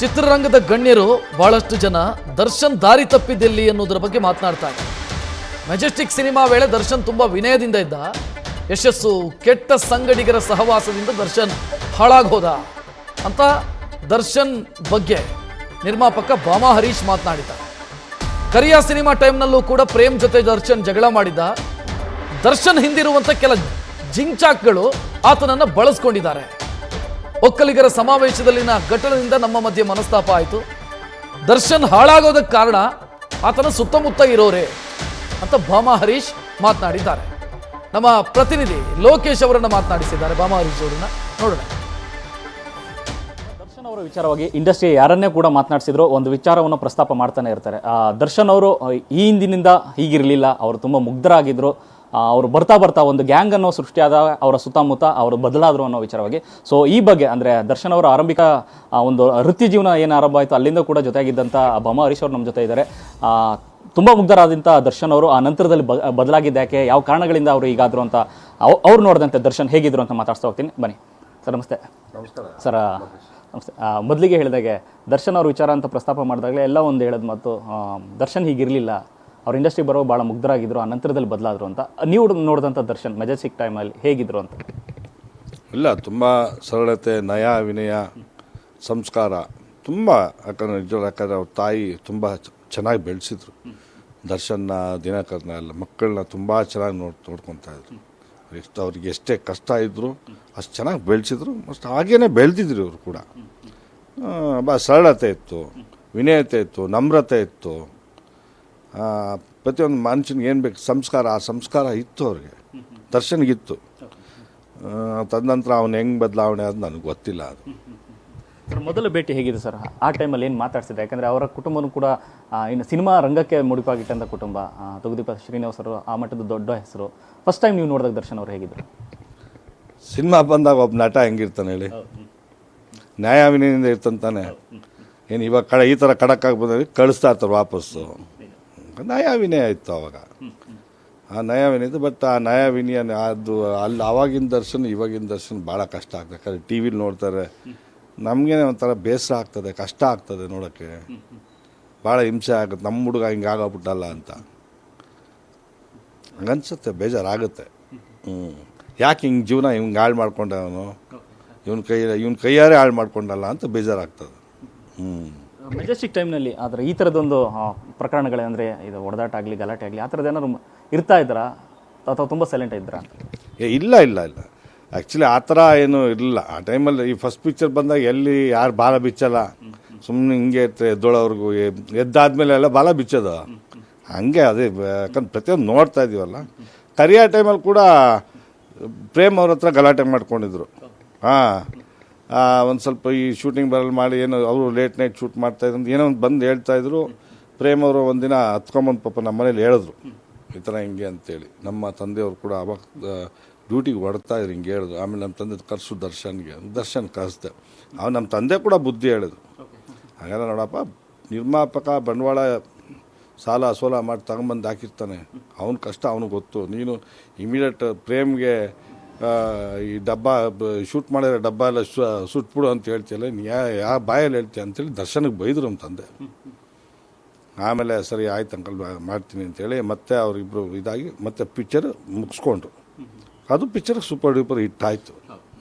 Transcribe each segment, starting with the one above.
ಚಿತ್ರರಂಗದ ಗಣ್ಯರು ಬಹಳಷ್ಟು ಜನ ದರ್ಶನ್ ದಾರಿ ತಪ್ಪಿದ್ದೆಲ್ಲಿ ಅನ್ನೋದರ ಬಗ್ಗೆ ಮಾತನಾಡ್ತಾರೆ. ಮೆಜೆಸ್ಟಿಕ್ ಸಿನಿಮಾ ವೇಳೆ ದರ್ಶನ್ ತುಂಬಾ ವಿನಯದಿಂದ ಇದ್ದ. ಯಶಸ್ಸು ಕೆಟ್ಟ ಸಂಗಡಿಗರ ಸಹವಾಸದಿಂದ ದರ್ಶನ್ ಹಾಳಾಗೋದ ಅಂತ ದರ್ಶನ್ ಬಗ್ಗೆ ನಿರ್ಮಾಪಕ ಬಾಮಾ ಹರೀಶ್ ಮಾತನಾಡಿದ್ದಾರೆ. ಕರಿಯಾ ಸಿನಿಮಾ ಟೈಮ್ನಲ್ಲೂ ಕೂಡ ಪ್ರೇಮ್ ಜೊತೆ ದರ್ಶನ್ ಜಗಳ ಮಾಡಿದ್ದ. ದರ್ಶನ್ ಹಿಂದಿರುವಂತ ಕೆಲ ಜಿಂಚಾಕ್ಗಳು ಆತನನ್ನ ಬಳಸ್ಕೊಂಡಿದ್ದಾರೆ. ಒಕ್ಕಲಿಗರ ಸಮಾವೇಶದಲ್ಲಿನ ಘಟನೆಯಿಂದ ನಮ್ಮ ಮಧ್ಯೆ ಮನಸ್ತಾಪ ಆಯಿತು. ದರ್ಶನ್ ಹಾಳಾಗೋದಕ್ಕೆ ಕಾರಣ ಆತನ ಸುತ್ತಮುತ್ತ ಇರೋರೆ ಅಂತ ಬಾಮಾ ಹರೀಶ್ ಮಾತನಾಡಿದ್ದಾರೆ. ನಮ್ಮ ಪ್ರತಿನಿಧಿ ಲೋಕೇಶ್ ಅವರನ್ನ ಮಾತನಾಡಿಸಿದ್ದಾರೆ. ಬಾಮಾ ಹರೀಶ್ ಅವರನ್ನ ನೋಡೋಣ. ದರ್ಶನ್ ಅವರ ವಿಚಾರವಾಗಿ ಇಂಡಸ್ಟ್ರಿ ಯಾರನ್ನೇ ಕೂಡ ಮಾತನಾಡಿಸಿದ್ರು ಒಂದು ವಿಚಾರವನ್ನು ಪ್ರಸ್ತಾಪ ಮಾಡ್ತಾನೆ ಇರ್ತಾರೆ. ದರ್ಶನ್ ಅವರು ಈ ಹಿಂದಿನಿಂದ ಹೀಗಿರಲಿಲ್ಲ, ಅವರು ತುಂಬ ಮುಗ್ಧರಾಗಿದ್ರು. ಅವರು ಬರ್ತಾ ಬರ್ತಾ ಒಂದು ಗ್ಯಾಂಗ್ ಅನ್ನೋ ಸೃಷ್ಟಿಯಾದ ಅವರ ಸುತ್ತಮುತ್ತ ಅವರು ಬದಲಾದರು ಅನ್ನೋ ವಿಚಾರವಾಗಿ. ಸೊ ಈ ಬಗ್ಗೆ ಅಂದರೆ ದರ್ಶನ್ ಅವರ ಆರಂಭಿಕ ಒಂದು ವೃತ್ತಿ ಜೀವನ ಏನು ಆರಂಭ ಆಯಿತು ಅಲ್ಲಿಂದ ಕೂಡ ಜೊತೆಯಾಗಿದ್ದಂಥ ಬಾಮಾ ಹರೀಶ್ ಅವರು ನಮ್ಮ ಜೊತೆ ಇದ್ದಾರೆ. ತುಂಬ ಮುಗ್ಧರಾದಂಥ ದರ್ಶನ್ ಅವರು ಆ ನಂತರದಲ್ಲಿ ಬದಲಾಗಿದ್ದು ಯಾಕೆ, ಯಾವ ಕಾರಣಗಳಿಂದ ಅವರು ಹೀಗಾದ್ರು ಅಂತ ಅವ್ರು ನೋಡಿದಂತೆ ದರ್ಶನ್ ಹೇಗಿದ್ರು ಅಂತ ಮಾತಾಡ್ತಾ ಹೋಗ್ತೀನಿ. ಬನ್ನಿ ಸರ್. ನಮಸ್ತೆ. ನಮಸ್ಕಾರ ಸರ್. ನಮಸ್ತೆ. ಮೊದಲಿಗೆ ಹೇಳಿದಾಗೆ ದರ್ಶನ್ ಅವ್ರ ವಿಚಾರ ಅಂತ ಪ್ರಸ್ತಾಪ ಮಾಡಿದಾಗಲೇ ಎಲ್ಲ ಒಂದು ಹೇಳೋದು ಮತ್ತು ದರ್ಶನ್ ಹೀಗಿರಲಿಲ್ಲ, ಅವ್ರ ಇಂಡಸ್ಟ್ರಿ ಬರೋ ಭಾಳ ಮುಗ್ಧರಾಗಿದ್ರು, ಆ ನಂತರದಲ್ಲಿ ಬದಲಾದರು ಅಂತ. ನೀವು ನೋಡಿದಂಥ ದರ್ಶನ್ ಮೆಜೆಸ್ಟಿಕ್ ಟೈಮಲ್ಲಿ ಹೇಗಿದ್ರು ಅಂತ? ಇಲ್ಲ, ತುಂಬ ಸರಳತೆ, ನಯ, ವಿನಯ, ಸಂಸ್ಕಾರ ತುಂಬ. ಯಾಕಂದರೆ ಅವ್ರ ತಾಯಿ ತುಂಬ ಚೆನ್ನಾಗಿ ಬೆಳೆಸಿದ್ರು. ದರ್ಶನ್ನ, ದಿನಕರ್ನ ಎಲ್ಲ ಮಕ್ಕಳನ್ನ ತುಂಬ ಚೆನ್ನಾಗಿ ನೋಡ್ಕೊತಾ ಇದ್ರು. ಅವ್ರಿಗೆ ಎಷ್ಟೇ ಕಷ್ಟ ಇದ್ದರು ಅಷ್ಟು ಚೆನ್ನಾಗಿ ಬೆಳೆಸಿದ್ರು. ಅಷ್ಟು ಹಾಗೇ ಬೆಳೆದಿದ್ರು ಇವರು ಕೂಡ. ಸರಳತೆ ಇತ್ತು, ವಿನಯತೆ ಇತ್ತು, ನಮ್ರತೆ ಇತ್ತು. ಪ್ರತಿಯೊಂದು ಮನುಷ್ಯನಿಗೆ ಏನು ಬೇಕು ಸಂಸ್ಕಾರ, ಆ ಸಂಸ್ಕಾರ ಇತ್ತು ಅವ್ರಿಗೆ, ದರ್ಶನ್ಗಿತ್ತು. ತದನಂತರ ಅವನು ಹೆಂಗೆ ಬದಲಾವಣೆ ಅದು ನನಗೆ ಗೊತ್ತಿಲ್ಲ. ಅದು ಸರ್ ಮೊದಲ ಭೇಟಿ ಹೇಗಿದೆ ಸರ್? ಆ ಟೈಮಲ್ಲಿ ಏನು ಮಾತಾಡ್ಸಿದೆ? ಯಾಕಂದರೆ ಅವರ ಕುಟುಂಬನೂ ಕೂಡ ಇನ್ನು ಸಿನಿಮಾ ರಂಗಕ್ಕೆ ಮುಡಿಪಾಗಿಟ್ಟಂಥ ಕುಟುಂಬ. ತಗುದೀಪ ಶ್ರೀನಿವಾಸ್ ಅವರು ಆ ಮಟ್ಟದ ದೊಡ್ಡ ಹೆಸರು. ಫಸ್ಟ್ ಟೈಮ್ ನೀವು ನೋಡಿದಾಗ ದರ್ಶನ್ ಅವರು ಹೇಗಿದ್ರು? ಸಿನಿಮಾ ಬಂದಾಗ ಒಬ್ಬ ನಟ ಹೆಂಗಿರ್ತಾನೆ ಹೇಳಿ, ನ್ಯಾಯ ವಿನಯದಿಂದ ಇರ್ತಂತಾನೆ. ಏನು ಇವಾಗ ಈ ಥರ ಖಡಕ್ಕಾಗಿ ಬಂದಾಗ ಕಳಿಸ್ತಾ ಇರ್ತಾರೆ ವಾಪಸ್ಸು. ನಯ ವಿನಯ ಇತ್ತು ಅವಾಗ, ಆ ನಯ ವಿನಯ ಇತ್ತು. ಬಟ್ ಆ ನಯ ವಿನಯ ಅದು ಅಲ್ಲಿ ಆವಾಗಿನ ದರ್ಶನ ಇವಾಗಿನ ದರ್ಶನ ಭಾಳ ಕಷ್ಟ ಆಗ್ತದೆ. ಯಾಕಂದರೆ ಟಿ ವಿಲಿ ನೋಡ್ತಾರೆ, ನಮಗೇನೆ ಒಂಥರ ಬೇಸರ ಆಗ್ತದೆ, ಕಷ್ಟ ಆಗ್ತದೆ ನೋಡೋಕ್ಕೆ. ಭಾಳ ಹಿಂಸೆ ಆಗುತ್ತೆ, ನಮ್ಮ ಹುಡುಗ ಹಿಂಗೆ ಆಗೋಗ್ಬಿಟ್ಟಲ್ಲ ಅಂತ ಹಂಗನ್ಸುತ್ತೆ, ಬೇಜಾರಾಗುತ್ತೆ. ಯಾಕೆ ಹಿಂಗೆ ಜೀವನ ಹಿಂಗೆ ಹಾಳು ಮಾಡ್ಕೊಂಡ ಅವನು, ಇವನ ಕೈಯಾರೆ ಹಾಳು ಮಾಡ್ಕೊಂಡಲ್ಲ ಅಂತ ಬೇಜಾರಾಗ್ತದೆ. ಮೆಜೆಸ್ಟಿಕ್ ಟೈಮ್ನಲ್ಲಿ ಆದರೆ ಈ ಥರದೊಂದು ಪ್ರಕರಣಗಳೇ ಅಂದರೆ ಇದು ಹೊಡೆದಾಟ ಆಗಲಿ ಗಲಾಟೆ ಆಗಲಿ ಆ ಥರದ್ದು ಏನಾದ್ರು ಇರ್ತಾ ಇದ್ರಾ ಅಥವಾ ತುಂಬ ಸೈಲೆಂಟ್ ಇದ್ರಾ? ಇಲ್ಲ ಇಲ್ಲ ಇಲ್ಲ, ಆ್ಯಕ್ಚುಲಿ ಆ ಥರ ಏನೂ ಇರಲಿಲ್ಲ ಆ ಟೈಮಲ್ಲಿ. ಈ ಫಸ್ಟ್ ಪಿಕ್ಚರ್ ಬಂದಾಗ ಎಲ್ಲಿ ಯಾರು ಬಾಲ ಬಿಚ್ಚಲ್ಲ, ಸುಮ್ಮನೆ ಹಿಂಗೆ ಇರ್ತದೆ. ಎದ್ದೋಳವ್ರಿಗೂ ಎದ್ದಾದ್ಮೇಲೆ ಎಲ್ಲ ಬಾಲ ಬಿಚ್ಚೋದು ಹಂಗೆ. ಅದೇ ಯಾಕಂದ್ರೆ ಪ್ರತಿಯೊಂದು ನೋಡ್ತಾ ಇದೀವಲ್ಲ. ಕರಿಯಾ ಟೈಮಲ್ಲಿ ಕೂಡ ಪ್ರೇಮ್ ಅವ್ರ ಹತ್ರ ಗಲಾಟೆ ಮಾಡ್ಕೊಂಡಿದ್ರು. ಒಂದು ಸ್ವಲ್ಪ ಈ ಶೂಟಿಂಗ್ ಬರಲ್ ಮಾಡಿ ಏನೋ ಅವರು ಲೇಟ್ ನೈಟ್ ಶೂಟ್ ಮಾಡ್ತಾಯಿದ್ರು ಅಂತ ಏನೋ ಒಂದು ಬಂದು ಹೇಳ್ತಾಯಿದ್ರು. ಪ್ರೇಮ್ ಅವರು ಒಂದಿನ ಹತ್ಕೊಂಬಂದು ಪಾಪ ನಮ್ಮ ಮನೇಲಿ ಹೇಳಿದ್ರು ಈ ಥರ ಹಿಂಗೆ ಅಂತೇಳಿ. ನಮ್ಮ ತಂದೆಯವರು ಕೂಡ ಅವಾಗ ಡ್ಯೂಟಿಗೆ ಹೊಡ್ತಾಯಿದ್ರು, ಹಿಂಗೆ ಹೇಳಿದ್ರು. ಆಮೇಲೆ ನಮ್ಮ ತಂದೆ ಕರ್ಸು ದರ್ಶನ್ ಕರೆಸ್ದೆ. ಅವ್ನು ನಮ್ಮ ತಂದೆ ಕೂಡ ಬುದ್ಧಿ ಹೇಳಿದ್ರು. ಹಾಗೆಲ್ಲ ನೋಡಪ್ಪ, ನಿರ್ಮಾಪಕ ಬಂಡವಾಳ ಸಾಲ ಸೋಲ ಮಾಡಿ ತಗೊಂಬಂದು ಹಾಕಿರ್ತಾನೆ, ಅವನ ಕಷ್ಟ ಅವನಿಗೆ ಗೊತ್ತು. ನೀನು ಇಮಿಡಿಯೇಟ್ ಪ್ರೇಮ್ಗೆ ಈ ಡಬ್ಬ ಶೂಟ್ ಮಾಡಿರೋ ಡಬ್ಬ ಎಲ್ಲ ಸುಟ್ಬಿಡು ಅಂತ ಹೇಳ್ತೀಯಲ್ಲ, ನೀ ಯಾವ ಬಾಯಲ್ಲಿ ಹೇಳ್ತೀಯ ಅಂತೇಳಿ ದರ್ಶನಕ್ಕೆ ಬೈದರು ನಮ್ಮ ತಂದೆ. ಆಮೇಲೆ ಸರಿ ಆಯ್ತು ಅಂಕಲ್ ಮಾಡ್ತೀನಿ ಅಂತೇಳಿ ಮತ್ತೆ ಅವರಿಬ್ಬರು ಇದಾಗಿ ಮತ್ತೆ ಪಿಕ್ಚರ್ ಮುಗಿಸ್ಕೊಂಡ್ರು. ಅದು ಪಿಕ್ಚರ್ ಸೂಪರ್ ಡೂಪರ್ ಹಿಟ್ ಆಯಿತು.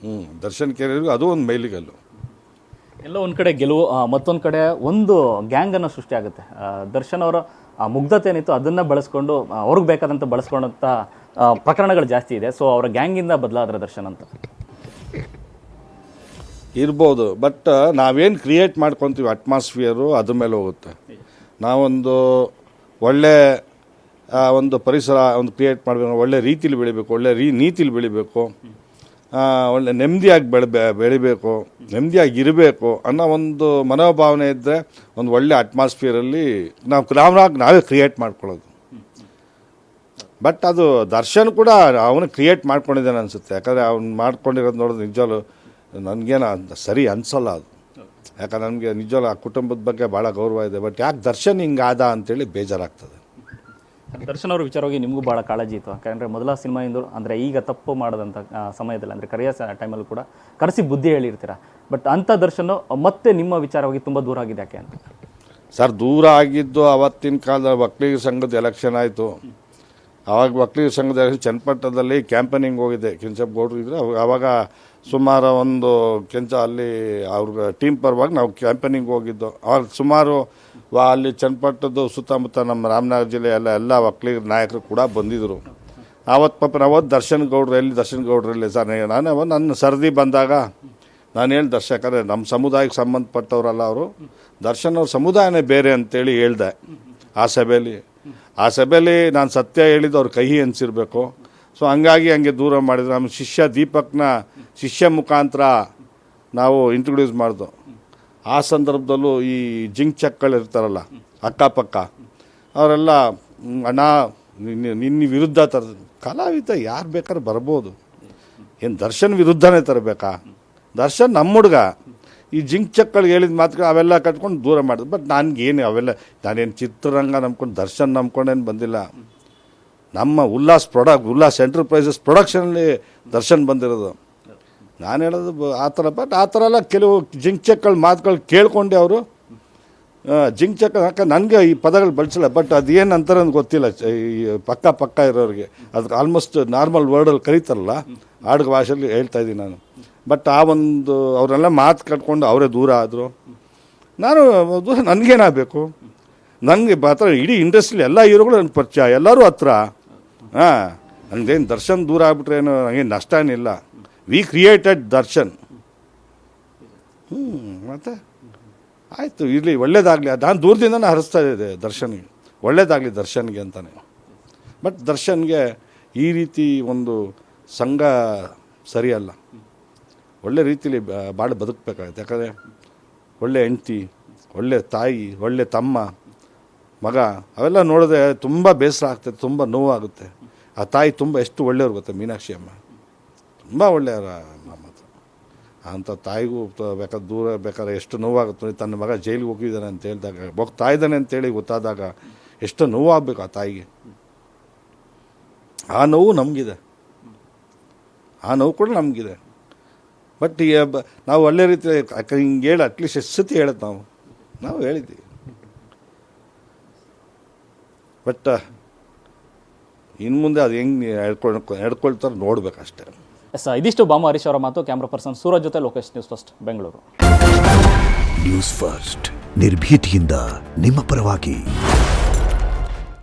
ದರ್ಶನ್ ಕೆರಿಯರ್ಗೂ ಅದು ಒಂದು ಮೈಲಿಗಲ್ಲು. ಎಲ್ಲ ಒಂದು ಕಡೆ ಗೆಲುವು, ಮತ್ತೊಂದು ಕಡೆ ಒಂದು ಗ್ಯಾಂಗನ್ನು ಸೃಷ್ಟಿ ಆಗುತ್ತೆ. ದರ್ಶನ್ ಅವರ ಮುಗ್ಧತೆ ಏನಿತ್ತು ಅದನ್ನು ಬಳಸ್ಕೊಂಡು ಅವ್ರಿಗೆ ಬೇಕಾದಂಥ ಬಳಸ್ಕೊಂಡಂಥ ಪ್ರಕರಣಗಳು ಜಾಸ್ತಿ ಇದೆ. ಸೊ ಅವರ ಗ್ಯಾಂಗಿಂದ ಬದಲಾದ್ರೆ ದರ್ಶನ್ ಅಂತ ಇರ್ಬೋದು. ಬಟ್ ನಾವೇನು ಕ್ರಿಯೇಟ್ ಮಾಡ್ಕೊತೀವಿ ಅಟ್ಮಾಸ್ಫಿಯರು ಅದ್ರ ಮೇಲೆ ಹೋಗುತ್ತೆ. ನಾವೊಂದು ಒಳ್ಳೆ ಒಂದು ಪರಿಸರ ಒಂದು ಕ್ರಿಯೇಟ್ ಮಾಡಬೇಕು, ಒಳ್ಳೆ ರೀತಿಲಿ ಬೆಳಿಬೇಕು, ಒಳ್ಳೆ ನೀತಿಲಿ ಬೆಳಿಬೇಕು, ಒಳ್ಳೆ ನೆಮ್ಮದಿಯಾಗಿ ಬೆಳಿಬೇಕು, ನೆಮ್ಮದಿಯಾಗಿ ಇರಬೇಕು ಅನ್ನೋ ಒಂದು ಮನೋಭಾವನೆ ಇದ್ದರೆ ಒಂದು ಒಳ್ಳೆ ಅಟ್ಮಾಸ್ಫಿಯರಲ್ಲಿ ನಾವೇ ಕ್ರಿಯೇಟ್ ಮಾಡ್ಕೊಳ್ಳೋದು. ಬಟ್ ಅದು ದರ್ಶನ್ ಕೂಡ ಅವನು ಕ್ರಿಯೇಟ್ ಮಾಡ್ಕೊಂಡಿದ್ದಾನೆ ಅನಿಸುತ್ತೆ. ಯಾಕಂದರೆ ಅವ್ನು ಮಾಡ್ಕೊಂಡಿರೋದು ನೋಡೋದು ನಿಜವಾಗ್ಲೂ ನನಗೇನು ಸರಿ ಅನಿಸಲ್ಲ ಅದು. ಯಾಕಂದ್ರೆ ನನಗೆ ನಿಜವಾಗ್ಲೂ ಆ ಕುಟುಂಬದ ಬಗ್ಗೆ ಭಾಳ ಗೌರವ ಇದೆ. ಬಟ್ ಯಾಕೆ ದರ್ಶನ್ ಹಿಂಗಾದ ಅಂತೇಳಿ ಬೇಜಾರಾಗ್ತದೆ. ದರ್ಶನ್ ಅವ್ರ ವಿಚಾರವಾಗಿ ನಿಮಗೂ ಭಾಳ ಕಾಳಜಿ ಇತ್ತು. ಯಾಕಂದರೆ ಮೊದಲ ಸಿನಿಮಾಯಿಂದ ಅಂದರೆ ಈಗ ತಪ್ಪು ಮಾಡೋದಂಥ ಸಮಯದಲ್ಲಿ ಅಂದರೆ ಕರಿಯಾ ಟೈಮಲ್ಲೂ ಕೂಡ ಕರೆಸಿ ಬುದ್ಧಿ ಹೇಳಿರ್ತೀರ. ಬಟ್ ಅಂಥ ದರ್ಶನ್ ಮತ್ತೆ ನಿಮ್ಮ ವಿಚಾರವಾಗಿ ತುಂಬ ದೂರ ಆಗಿದೆ ಯಾಕೆ ಅಂತ? ಸರ್, ದೂರ ಆಗಿದ್ದು ಅವತ್ತಿನ ಕಾಲದಲ್ಲಿ ಒಕ್ಕಲಿಗರ ಸಂಘದ ಎಲೆಕ್ಷನ್ ಆಯಿತು. ಆವಾಗ ಒಕ್ಕಲಿಗರ ಸಂಘದ ಎಲೆಕ್ಷನ್ ಚನ್ನಪಟ್ಟಣದಲ್ಲಿ ಕ್ಯಾಂಪೇನಿಂಗ್ ಹೋಗಿದ್ದೆ. ಕೆಂಚಪ್ಪ ಗೌಡ್ರು ಇದ್ದರೆ ಆವಾಗ ಸುಮಾರು ಒಂದು ಅಲ್ಲಿ ಅವ್ರ ಟೀಮ್ ಪರವಾಗಿ ನಾವು ಕ್ಯಾಂಪೇನಿಂಗ್ ಹೋಗಿದ್ದು. ಆವಾಗ ಸುಮಾರು ಅಲ್ಲಿ ಚನ್ನಪಟ್ಟಣದ ಸುತ್ತಮುತ್ತ ನಮ್ಮ ರಾಮನಗರ ಜಿಲ್ಲೆ ಎಲ್ಲ ಒಕ್ಕಲಿಗರ ನಾಯಕರು ಕೂಡ ಬಂದಿದ್ದರು. ಅವತ್ತು ದರ್ಶನ್ ಗೌಡ್ರು ಎಲ್ಲಿ ಸರ್, ನಾನು ನನ್ನ ಸರದಿ ಬಂದಾಗ ನಾನು ಹೇಳಿ ದರ್ಶಕರೇ ನಮ್ಮ ಸಮುದಾಯಕ್ಕೆ ಸಂಬಂಧಪಟ್ಟವರಲ್ಲ ಅವರು, ದರ್ಶನ್ ಅವ್ರ ಸಮುದಾಯನೇ ಬೇರೆ ಅಂತೇಳಿ ಹೇಳ್ದೆ ಆ ಸಭೆಯಲ್ಲಿ ನಾನು ಸತ್ಯ ಹೇಳಿದ್ದು ಅವ್ರ ಕಹಿ ಅನಿಸಿರ್ಬೇಕು. ಸೊ ಹಂಗೆ ದೂರ ಮಾಡಿದ್ರು. ನಮ್ಮ ಶಿಷ್ಯ ದೀಪಕ್ನ ಶಿಷ್ಯ ಮುಖಾಂತರ ನಾವು ಇಂಟ್ರೊಡ್ಯೂಸ್ ಮಾಡಿದ್ದು. ಆ ಸಂದರ್ಭದಲ್ಲೂ ಈ ಜಿಂಕ್ ಚಕ್ಗಳು ಇರ್ತಾರಲ್ಲ ಅಕ್ಕಪಕ್ಕ, ಅವರೆಲ್ಲ ಅಣ್ಣ ನಿನ್ನ ವಿರುದ್ಧ ಕಲಾವಿದ ಯಾರು ಬೇಕಾದ್ರೆ ಬರ್ಬೋದು, ಏನು ದರ್ಶನ್ ವಿರುದ್ಧನೇ ತರಬೇಕಾ? ದರ್ಶನ್ ನಮ್ಮ ಹುಡುಗ. ಈ ಜಿಂಕ್ ಚಕ್ಗಳಿಗೆ ಹೇಳಿದ ಮಾತುಗಳು ಅವೆಲ್ಲ ಕಟ್ಕೊಂಡು ದೂರ ಮಾಡಿದ್ರು. ಬಟ್ ನನಗೇನು ಅವೆಲ್ಲ, ನಾನೇನು ಚಿತ್ರರಂಗ ನಂಬ್ಕೊಂಡು ದರ್ಶನ್ ನಂಬ್ಕೊಂಡೇನು ಬಂದಿಲ್ಲ. ನಮ್ಮ ಉಲ್ಲಾಸ್ ಎಂಟರ್ಪ್ರೈಸಸ್ ಪ್ರೊಡಕ್ಷನಲ್ಲಿ ದರ್ಶನ್ ಬಂದಿರೋದು. ನಾನು ಹೇಳೋದು ಆ ಥರ. ಬಟ್ ಆ ಥರ ಎಲ್ಲ ಕೆಲವು ಜಿಂಕ್ ಚಕ್ಗಳ ಮಾತುಗಳು ಕೇಳ್ಕೊಂಡೆ ಅವರು ಜಿಂಕ್ ಚಕ್ ನನಗೆ ಈ ಪದಗಳು ಬಳಸಲ್ಲ. ಬಟ್ ಅದೇನು ಅಂತಾರೆ ಅಂತ ಗೊತ್ತಿಲ್ಲ. ಈ ಪಕ್ಕ ಇರೋರಿಗೆ ಅದಕ್ಕೆ ಆಲ್ಮೋಸ್ಟ್ ನಾರ್ಮಲ್ ವರ್ಡಲ್ಲಿ ಕರೀತಾರಲ್ಲ, ಆಡುಗ ಭಾಷೆಯಲ್ಲಿ ಹೇಳ್ತಾ ಇದ್ದೀನಿ ನಾನು. ಬಟ್ ಆ ಒಂದು ಅವರೆಲ್ಲ ಮಾತು ಕಟ್ಕೊಂಡು ಅವರೇ ದೂರ ಆದರು. ನಾನು ದೂರ ನನಗೇನಾಗಬೇಕು? ನನಗೆ ಹತ್ರ ಇಡೀ ಇಂಡಸ್ಟ್ರಿಲಿ ಎಲ್ಲ ಹೀರೋಗಳು ನನ್ನ ಪರಿಚಯ, ಎಲ್ಲರೂ ಹತ್ರ. ನನಗೇನು ದರ್ಶನ್ ದೂರ ಆಗ್ಬಿಟ್ರೆ ಏನು ನನಗೇನು ನಷ್ಟ ಏನಿಲ್ಲ. V created Darshan. ಮತ್ತು ಆಯಿತು, ಇರಲಿ, ಒಳ್ಳೇದಾಗಲಿ. ನಾನು ದೂರದಿಂದನೇ ಹರಿಸ್ತಾ ಇದ್ದೆ ದರ್ಶನ್ಗೆ, ಒಳ್ಳೇದಾಗಲಿ ದರ್ಶನ್ಗೆ ಅಂತಾನೆ. ಬಟ್ ದರ್ಶನ್ಗೆ ಈ ರೀತಿ ಒಂದು ಸಂಘ ಸರಿಯಲ್ಲ. ಒಳ್ಳೆ ರೀತಿಲಿ ಭಾಳ ಬದುಕಬೇಕಾಗುತ್ತೆ. ಯಾಕಂದರೆ ಒಳ್ಳೆ ಹೆಂಡ್ತಿ, ಒಳ್ಳೆ ತಾಯಿ, ಒಳ್ಳೆ ತಮ್ಮ, ಮಗ ಅವೆಲ್ಲ ನೋಡಿದ್ರೆ ತುಂಬ ಬೇಸರ ಆಗ್ತದೆ, ತುಂಬ ನೋವಾಗುತ್ತೆ. ಆ ತಾಯಿ ತುಂಬ ಎಷ್ಟು ಒಳ್ಳೆಯವ್ರು ಗೊತ್ತೆ, ಮೀನಾಕ್ಷಿ ಅಮ್ಮ ತುಂಬ ಒಳ್ಳೆಯವರ ನಮ್ಮ ಹತ್ರ. ಅಂಥ ತಾಯಿಗೂ ಬೇಕಾದ್ರೆ ಎಷ್ಟು ನೋವಾಗುತ್ತೆ. ತನ್ನ ಮಗ ಜೈಲಿಗೆ ಹೋಗಿದ್ದಾನೆ ಅಂತ ಹೇಳಿದಾಗ, ಹೋಗ್ತಾ ಇದ್ದಾನೆ ಅಂತೇಳಿ ಗೊತ್ತಾದಾಗ ಎಷ್ಟು ನೋವಾಗಬೇಕು ಆ ತಾಯಿಗೆ. ಆ ನೋವು ನಮಗಿದೆ, ಆ ನೋವು ಕೂಡ ನಮಗಿದೆ. ಬಟ್ ನಾವು ಒಳ್ಳೆ ರೀತಿ ಹಿಂಗೆ ಹೇಳಿ ಅಟ್ಲೀಸ್ಟ್ ಎಷ್ಟು ಸತಿ ಹೇಳೋದು ನಾವು ಹೇಳಿದ್ದೀವಿ. ಬಟ್ ಇನ್ನು ಮುಂದೆ ಅದು ಹೆಂಗೆ ನಡ್ಕೊಳ್ತಾರೆ ನೋಡ್ಬೇಕಷ್ಟೇ. ಎಸ್, ಇದಿಷ್ಟು ಬಾಮ ಹರೀಶ್ ಅವರ ಮಾತು. ಕ್ಯಾಮ್ರಾ ಪರ್ಸನ್ ಸೂರಜ್ ಜೊತೆ Lokesh, news first Bengaluru. News first ನಿರ್ಭೀತಿಯಿಂದ ನಿಮ್ಮ ಪರವಾಗಿ.